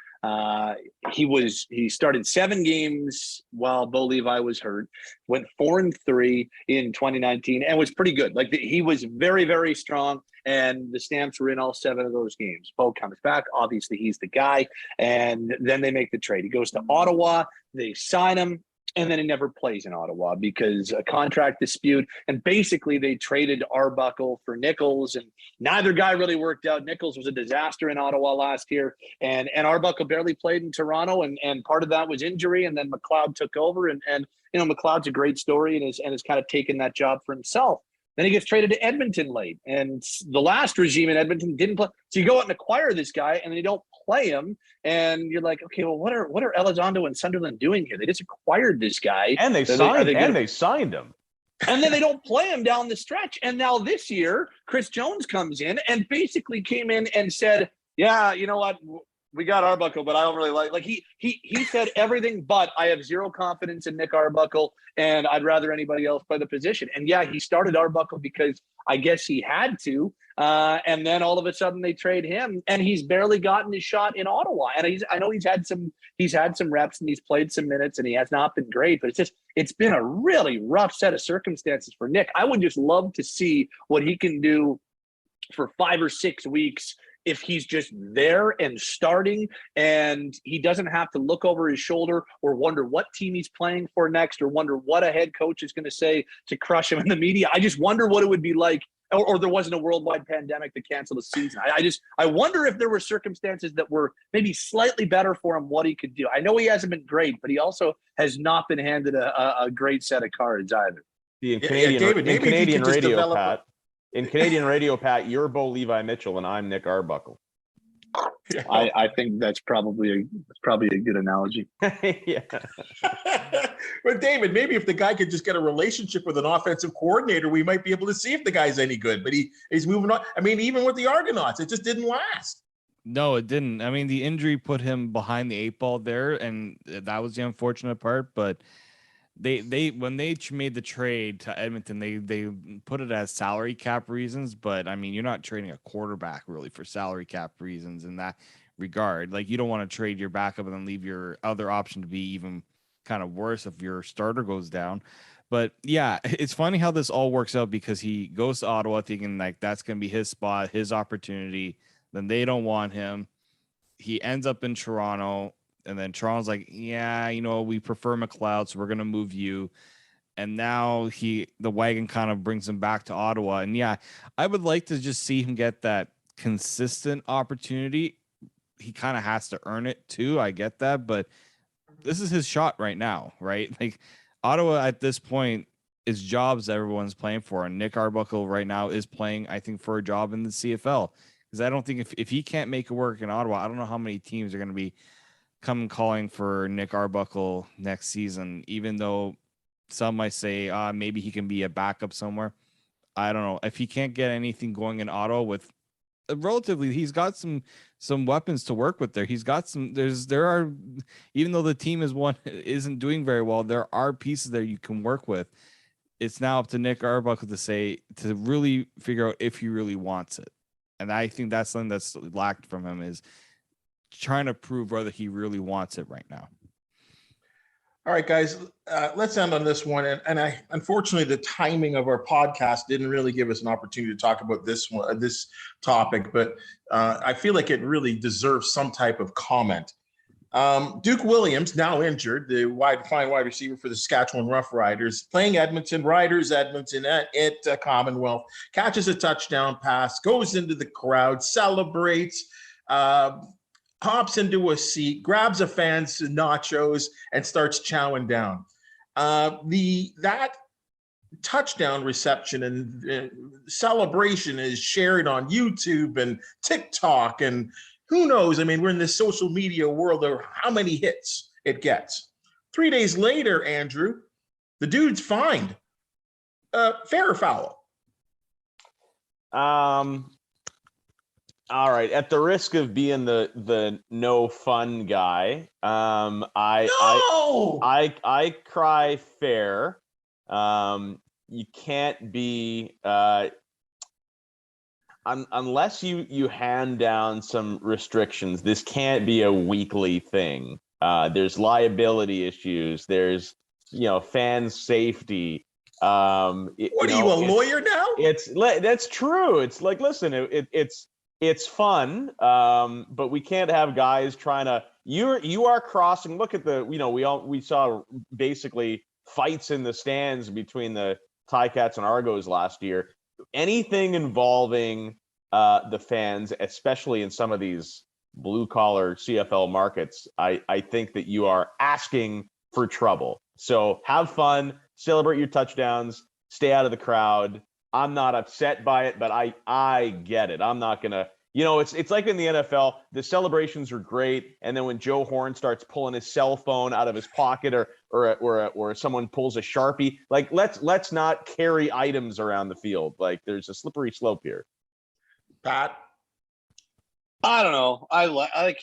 [SPEAKER 3] he started 7 games while Bo Levi was hurt, went 4-3 in 2019, and was pretty good. Like, he was very, very strong, and the Stamps were in all 7 of those games. Bo comes back. Obviously, he's the guy. And then they make the trade. He goes to Ottawa. They sign him. And then he never plays in Ottawa because a contract dispute. And basically they traded Arbuckle for Nichols, and neither guy really worked out. Nichols was a disaster in Ottawa last year, and Arbuckle barely played in Toronto, and part of that was injury. And then McLeod took over, and McLeod's a great story and has kind of taken that job for himself. Then he gets traded to Edmonton late, and the last regime in Edmonton didn't play. So you go out and acquire this guy, and then you don't play him, and you're like, okay, well, what are Elizondo and Sunderland doing here? They just acquired this guy,
[SPEAKER 4] and they signed him,
[SPEAKER 3] and then they don't play him down the stretch. And now this year, Chris Jones comes in and basically came in and said, "Yeah, you know what? We got Arbuckle, but I don't really like he said everything but I have zero confidence in Nick Arbuckle, and I'd rather anybody else play the position." And yeah, he started Arbuckle because I guess he had to. And then all of a sudden they trade him, and he's barely gotten his shot in Ottawa. And I know he's had some reps and he's played some minutes, and he has not been great, but it's been a really rough set of circumstances for Nick. I would just love to see what he can do for 5 or 6 weeks if he's just there and starting, and he doesn't have to look over his shoulder or wonder what team he's playing for next, or wonder what a head coach is going to say to crush him in the media. I just wonder what it would be like, or there wasn't a worldwide pandemic to cancel the season. I wonder if there were circumstances that were maybe slightly better for him, what he could do. I know he hasn't been great, but he also has not been handed a great set of cards either.
[SPEAKER 4] In Canadian radio, Pat, you're Bo Levi Mitchell, and I'm Nick Arbuckle.
[SPEAKER 3] I think that's probably a good analogy.
[SPEAKER 4] Yeah.
[SPEAKER 2] But David, maybe if the guy could just get a relationship with an offensive coordinator, we might be able to see if the guy's any good. But he's moving on. I mean, even with the Argonauts, it just didn't last.
[SPEAKER 5] No, it didn't. I mean, the injury put him behind the 8 ball there, and that was the unfortunate part. But they when they made the trade to Edmonton, they put it as salary cap reasons. But I mean, you're not trading a quarterback really for salary cap reasons in that regard. Like, you don't want to trade your backup and then leave your other option to be even kind of worse if your starter goes down. But yeah, it's funny how this all works out because he goes to Ottawa thinking like that's going to be his spot, his opportunity. Then they don't want him. He ends up in Toronto, and then Toronto's like, yeah, we prefer McLeod, so we're going to move you. And now the wagon kind of brings him back to Ottawa. And yeah, I would like to just see him get that consistent opportunity. He kind of has to earn it too. I get that, but this is his shot right now, right? Like Ottawa at this point is jobs everyone's playing for. And Nick Arbuckle right now is playing, I think, for a job in the CFL. Because I don't think if he can't make it work in Ottawa, I don't know how many teams are going to be calling for Nick Arbuckle next season, even though some might say maybe he can be a backup somewhere. I don't know. If he can't get anything going in Ottawa with relatively, he's got some weapons to work with there. He's got there are, even though the team isn't doing very well, there are pieces there you can work with. It's now up to Nick Arbuckle to really figure out if he really wants it. And I think that's something that's lacked from him, is trying to prove whether he really wants it right now.
[SPEAKER 2] All right, guys, let's end on this one. And unfortunately, the timing of our podcast didn't really give us an opportunity to talk about this topic, but I feel like it really deserves some type of comment. Duke Williams, now injured, the fine wide receiver for the Saskatchewan Roughriders, playing Edmonton at Commonwealth, catches a touchdown pass, goes into the crowd, celebrates, hops into a seat, grabs a fan's nachos, and starts chowing down. That touchdown reception and celebration is shared on YouTube and TikTok, and who knows? I mean, we're in this social media world of how many hits it gets. 3 days later, Andrew, the dude's fined. Fair or foul?
[SPEAKER 4] All right. At the risk of being the no fun guy, I cry fair. You can't be unless you hand down some restrictions. This can't be a weekly thing. There's liability issues. There's fan safety.
[SPEAKER 2] What are you, a lawyer now?
[SPEAKER 4] That's true. It's like, listen, it's fun, but we can't have guys trying to. You are crossing. Look at we saw basically fights in the stands between the Ticats and Argos last year. Anything involving the fans, especially in some of these blue collar CFL markets, I think that you are asking for trouble. So have fun, celebrate your touchdowns, stay out of the crowd. I'm not upset by it, but I get it. I'm not gonna, it's like in the NFL, the celebrations are great, and then when Joe Horn starts pulling his cell phone out of his pocket, or someone pulls a Sharpie, like let's not carry items around the field. Like there's a slippery slope here.
[SPEAKER 2] Pat,
[SPEAKER 3] I don't know. I like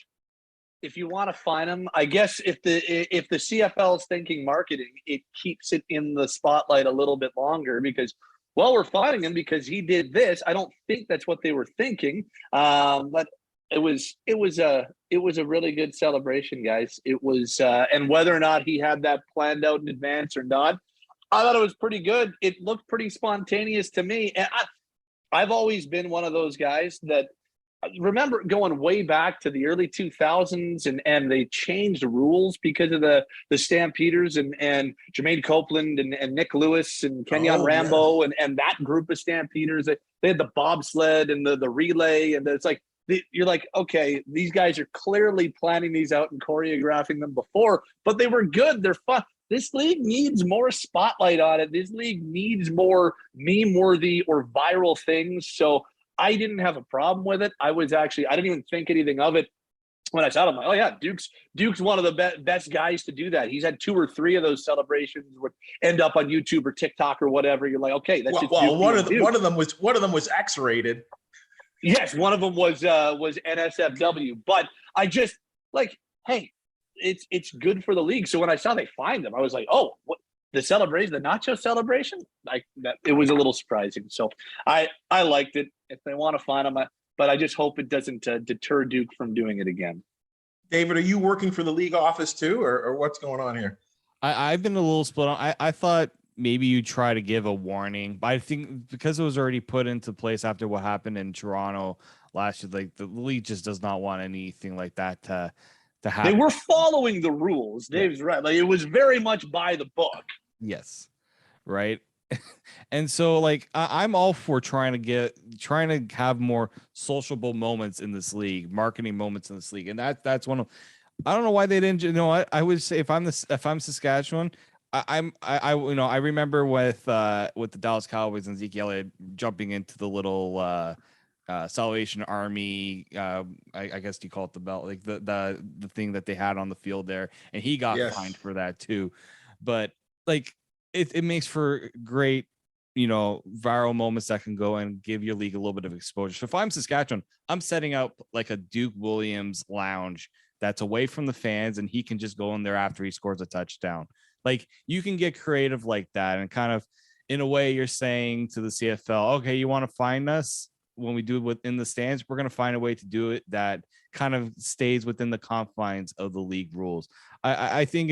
[SPEAKER 3] if you want to fine him. I guess if the CFL is thinking marketing, it keeps it in the spotlight a little bit longer because, well, we're fining him because he did this. I don't think that's what they were thinking. But it was a really good celebration, guys. It was, and whether or not he had that planned out in advance or not, I thought it was pretty good. It looked pretty spontaneous to me. And I've always been one of those guys that remember going way back to the early 2000s and they changed rules because of the Stampeders and Jermaine Copeland and Nick Lewis and Kenyon Rambo and that group of Stampeders. They had the bobsled and the relay, and it's like you're like, okay, these guys are clearly planning these out and choreographing them before, but they were good. They're fun. This league needs more spotlight on it. This league needs more meme-worthy or viral things. So I didn't have a problem with it. I didn't even think anything of it when I saw it. I'm like, oh yeah, Duke's one of the best guys to do that. He's had 2 or 3 of those celebrations would end up on YouTube or TikTok or whatever. You're like, okay, that's
[SPEAKER 2] one of them was X-rated.
[SPEAKER 3] Yes, one of them was NSFW. But I just like, hey, it's good for the league. So when I saw they fined them, I was like, oh, what, the celebration, the nacho celebration, like that, it was a little surprising. So I liked it. If they want to fine them, but I just hope it doesn't deter Duke from doing it again.
[SPEAKER 2] David, are you working for the league office too, or what's going on here?
[SPEAKER 5] I've been a little split on. I thought maybe you try to give a warning, but I think because it was already put into place after what happened in Toronto last year, like the league just does not want anything like that to happen.
[SPEAKER 3] They were following the rules. Dave's right. Like, it was very much by the book.
[SPEAKER 5] Yes. Right. And so like I'm all for trying to have more sociable moments in this league, marketing moments in this league. And that's one of, I don't know why they didn't, I would say if I'm Saskatchewan, I remember with the Dallas Cowboys and Zeke Elliott jumping into the little Salvation Army, I guess you call it the belt, like the thing that they had on the field there, and he got fined for that too. But like it makes for great, viral moments that can go and give your league a little bit of exposure. So if I'm Saskatchewan, I'm setting up like a Duke Williams lounge that's away from the fans, and he can just go in there after he scores a touchdown. Like, you can get creative like that, and kind of in a way you're saying to the CFL, okay, you want to find us when we do it within the stands, we're going to find a way to do it that kind of stays within the confines of the league rules. I think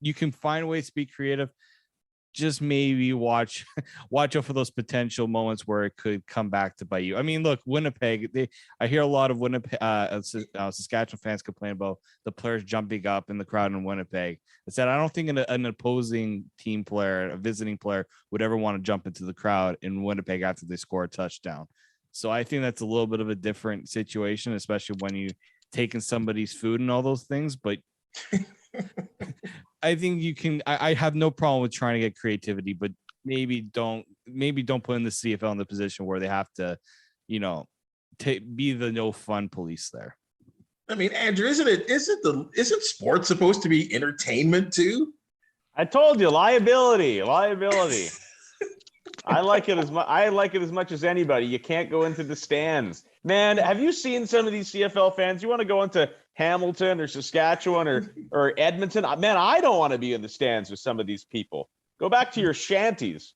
[SPEAKER 5] you can find ways to be creative. Just maybe watch out for those potential moments where it could come back to bite you. I mean, look, Winnipeg, I hear a lot of Saskatchewan fans complain about the players jumping up in the crowd in Winnipeg. I said, I don't think an opposing team player, a visiting player, would ever want to jump into the crowd in Winnipeg after they score a touchdown. So I think that's a little bit of a different situation, especially when you taking somebody's food and all those things. But I think you can. I have no problem with trying to get creativity, but maybe don't put in the CFL in the position where they have to, be the no fun police there.
[SPEAKER 2] I mean, Andrew, isn't sports supposed to be entertainment too?
[SPEAKER 4] I told you, liability. I like it as much as anybody. You can't go into the stands. Man, have you seen some of these CFL fans? You want to go into Hamilton or Saskatchewan or Edmonton? Man, I don't want to be in the stands with some of these people. Go back to your shanties.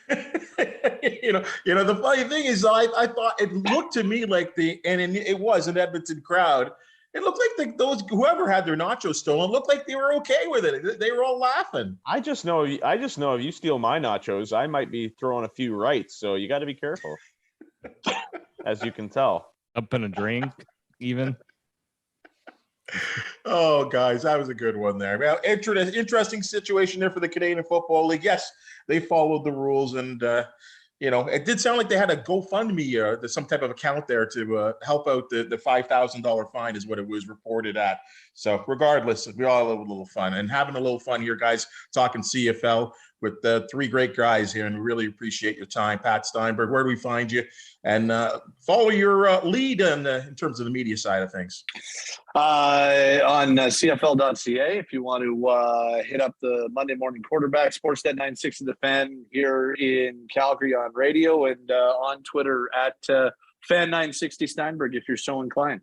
[SPEAKER 2] The funny thing is, I thought it looked to me like it was an Edmonton crowd. It looked like those whoever had their nachos stolen looked like they were okay with it. They were all laughing.
[SPEAKER 4] I just know if you steal my nachos, I might be throwing a few rights. So you got to be careful, as you can tell.
[SPEAKER 5] Up in a drink, even.
[SPEAKER 2] Oh, guys, that was a good one there. Well, interesting situation there for the Canadian Football League. Yes, they followed the rules, and it did sound like they had a GoFundMe, some type of account there to help out the $5,000 fine is what it was reported at. So regardless, we all have a little fun and having a little fun here, guys, talking CFL with three great guys here, and we really appreciate your time. Pat Steinberg, where do we find you? And follow your lead in terms of the media side of things.
[SPEAKER 3] On CFL.ca, if you want to hit up the Monday Morning Quarterback, Sportsnet 960 The Fan here in Calgary on radio, and on Twitter at Fan960 Steinberg if you're so inclined.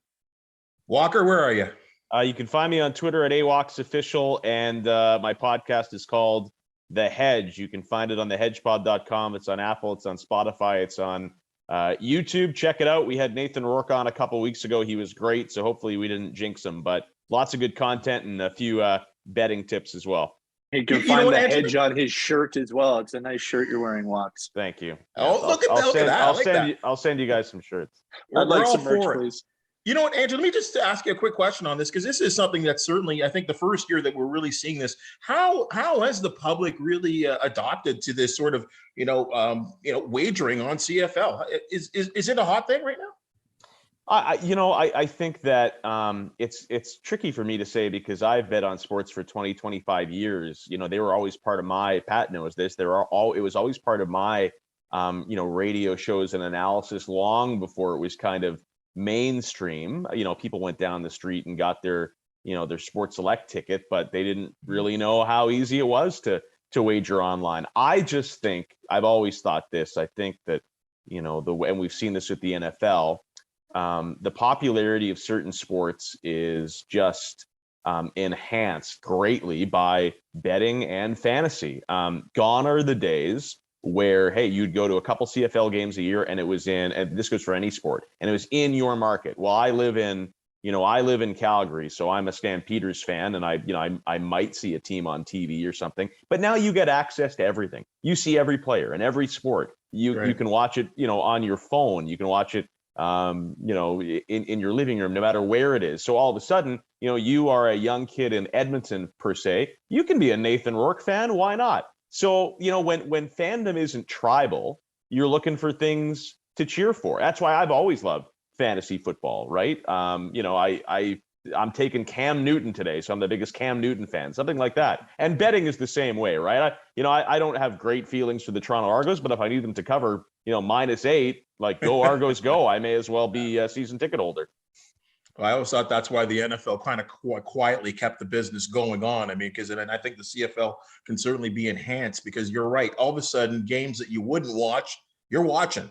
[SPEAKER 2] Walker, where are you?
[SPEAKER 4] You can find me on Twitter at AWOXOfficial, and my podcast is called The Hedge. You can find it on thehedgepod.com. It's on Apple, it's on Spotify, it's on YouTube. Check it out. We had Nathan Rourke on a couple weeks ago. He was great, so hopefully we didn't jinx him, but lots of good content and a few betting tips as well.
[SPEAKER 3] You can find the Hedge on his shirt as well. It's a nice shirt you're wearing, Wax.
[SPEAKER 4] Thank you.
[SPEAKER 2] Oh, look at that.
[SPEAKER 4] I'll send you guys some shirts.
[SPEAKER 3] I'd like some merch, please.
[SPEAKER 2] You know what, Andrew, let me just ask you a quick question on this, because this is something that certainly, I think the first year that we're really seeing this, how has the public really adopted to this sort of, wagering on CFL? Is it a hot thing right now?
[SPEAKER 4] I think that it's tricky for me to say, because I've bet on sports for 25 years. They were always part of my, Pat knows this, it was always part of my, radio shows and analysis long before it was kind of mainstream. People went down the street and got their Sports Select ticket, but they didn't really know how easy it was to wager online. I just think, I've always thought this, I think that, and we've seen this with the NFL, the popularity of certain sports is just enhanced greatly by betting and fantasy. Gone are the days where, hey, you'd go to a couple CFL games a year and it was and this goes for any sport, and it was in your market. Well, I live in, I live in Calgary, so I'm a Stampeders fan, and I might see a team on TV or something. But now you get access to everything. You see every player in every sport. You can watch it, on your phone. You can watch it, in your living room, no matter where it is. So all of a sudden, you are a young kid in Edmonton per se. You can be a Nathan Rourke fan. Why not? So when fandom isn't tribal, you're looking for things to cheer for. That's why I've always loved fantasy football, right? I'm taking Cam Newton today, so I'm the biggest Cam Newton fan, something like that. And betting is the same way, right? I don't have great feelings for the Toronto Argos, but if I need them to cover, -8, like go Argos go, I may as well be a season ticket holder.
[SPEAKER 2] Well, I always thought that's why the NFL kind of quietly kept the business going on. I mean, and I think the CFL can certainly be enhanced, because you're right. All of a sudden, games that you wouldn't watch, you're watching.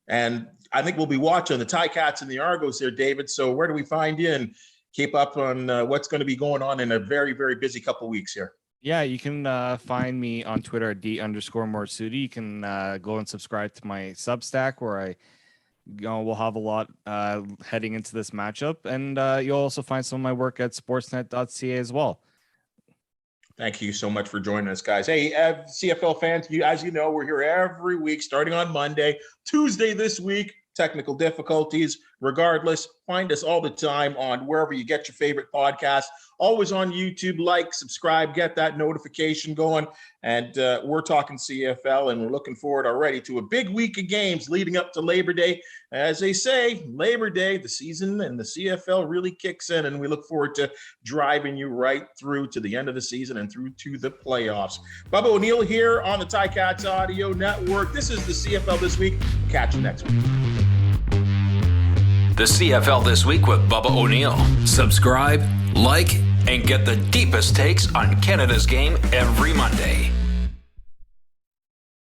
[SPEAKER 2] And I think we'll be watching the Ticats and the Argos here, David. So where do we find you and keep up on what's going to be going on in a very, very busy couple of weeks here?
[SPEAKER 5] Yeah, you can find me on Twitter at D_Morassutti. You can go and subscribe to my Substack, where I we'll have a lot heading into this matchup. And you'll also find some of my work at sportsnet.ca as well.
[SPEAKER 2] Thank you so much for joining us, guys. Hey, CFL fans, as you know, we're here every week, starting on Monday, Tuesday this week. Technical difficulties. Regardless, find us all the time on wherever you get your favorite podcast. Always on YouTube. Like, subscribe, get that notification going. And we're talking CFL, and we're looking forward already to a big week of games leading up to Labor Day. As they say, Labor Day, the season and the CFL really kicks in, and we look forward to driving you right through to the end of the season and through to the playoffs. Bubba O'Neil here on the Ticats Audio Network. This is the CFL This Week. Catch you next week.
[SPEAKER 1] The CFL This Week with Bubba O'Neil. Subscribe, like, and get the deepest takes on Canada's game every Monday.